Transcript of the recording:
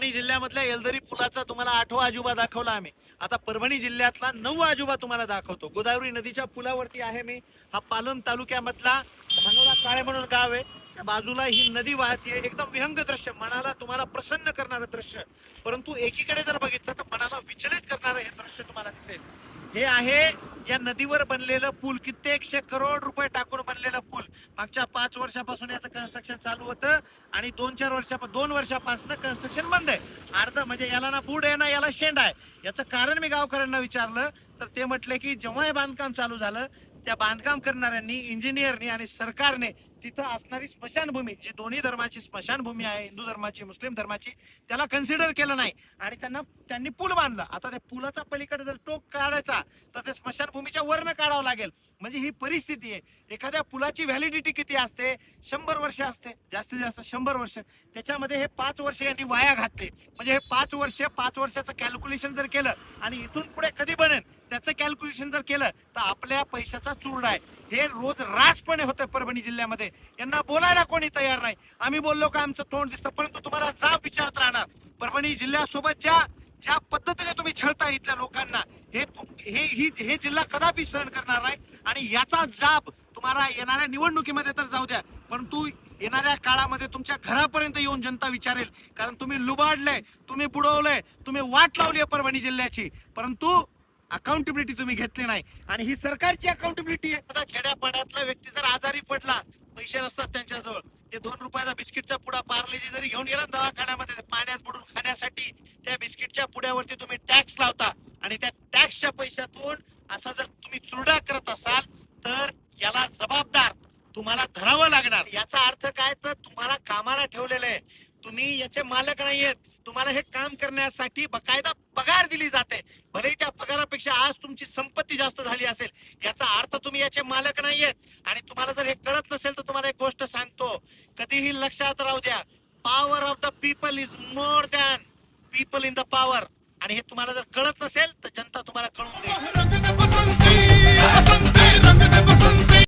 परभणी जिल्ह्यामधल्या येलदरी पुलाचा तुम्हाला 8वा अजूबा दाखवला आम्ही. आता परभणी जिल्ह्यातला 9वा अजूबा तुम्हाला दाखवतो. गोदावरी नदीच्या पुलावरती आहे मी. हा पालम तालुक्यामधला धानोरा काळे म्हणून गाव आहे. त्या बाजूला ही नदी वाहतीये. एकदम विहंग दृश्य, मनाला तुम्हाला प्रसन्न करणारं दृश्य. परंतु एकीकडे जर बघितलं तर मनाला विचलित करणारं हे दृश्य तुम्हाला दिसेल. हे आहे या नदीवर बनलेलं पूल. कित्येकशे करोड रुपये टाकून बनलेलं पूल. मागच्या 5 वर्षापासून याचं कन्स्ट्रक्शन चालू होतं आणि 2 वर्षापासून कन्स्ट्रक्शन बंद आहे. अर्ध म्हणजे याला ना बूड आहे ना याला शेंड आहे. याचं कारण मी गावकऱ्यांना विचारलं तर ते म्हटले की जेव्हा हे बांधकाम चालू झालं त्या बांधकाम करणाऱ्यांनी, इंजिनियरनी आणि सरकारने तिथं असणारी स्मशानभूमी, जी दोन्ही धर्माची स्मशानभूमी आहे, हिंदू धर्माची, मुस्लिम धर्माची, त्याला कन्सिडर केलं नाही आणि त्यांनी पूल बांधला. आता त्या पुलाचा पलीकडे जर टोक काढायचा तर ते स्मशानभूमीच्या वरनं काढावं लागेल. म्हणजे ही परिस्थिती आहे. एखाद्या पुलाची व्हॅलिडिटी किती असते? 100 वर्ष असते, जास्तीत जास्त 100 वर्ष. त्याच्यामध्ये हे 5 वर्ष यांनी वाया घातले. म्हणजे हे 5 वर्षाचं कॅल्क्युलेशन जर केलं आणि इथून पुढे कधी बनेल त्याचं कॅल्क्युलेशन जर केलं तर आपल्या पैशाचा चुरडा आहे. हे रोज रासपणे होतं परभणी जिल्ह्यामध्ये. यांना बोलायला कोणी तयार नाही. आम्ही बोललो का आमचं तोंड दिसतं, परंतु तुम्हाला जाब विचारत राहणार. परभणी जिल्ह्यासोबत ज्या पद्धतीने तुम्ही छळता इथल्या लोकांना, हे जिल्हा कदापि सहन करणार नाही. आणि याचा जाब तुम्हाला येणाऱ्या निवडणुकीमध्ये तर जाऊ द्या, परंतु येणाऱ्या काळामध्ये तुमच्या घरापर्यंत येऊन जनता विचारेल. कारण तुम्ही लुबाडलंय, तुम्ही बुडवलंय, तुम्ही वाट लावली आहे परभणी जिल्ह्याची, परंतु अकाउंटेबिलिटी तुम्ही घेतली नाही. आणि ही सरकारची अकाउंटेबिलिटी आहे. आता खेड्यापाड्यातला व्यक्ती जर आजारी पडला, पैसे नसतात त्यांच्याजवळ, ते 2 रुपयाचा बिस्किटचा पुडा पार्लेजी जरी घेऊन गेला दवाखान्यामध्ये पाण्यात बुडून खाण्यासाठी, त्या बिस्किटच्या पुड्यावरती तुम्ही टॅक्स लावता आणि त्या टॅक्सच्या पैशातून असा जर तुम्ही चुरडा करत असाल तर याला जबाबदार तुम्हाला धरावं लागणार. याचा अर्थ काय? तर तुम्हाला कामाला ठेवलेलं आहे, तुम्ही याचे मालक नाहीयेत. तुम्हाला हे काम करण्यासाठी बकायदा पगार दिली जाते. भले त्या पगारापेक्षा आज तुमची संपत्ती जास्त झाली असेल, याचा अर्थ तुम्ही याचे मालक नाहीयेत. आणि तुम्हाला जर हे कळत नसेल तर तुम्हाला एक गोष्ट सांगतो, कधीही लक्षात राहू द्या, power of the people is more than people in the power. आणि हे तुम्हाला जर कळत नसेल तर जनता तुम्हाला कळून देईल.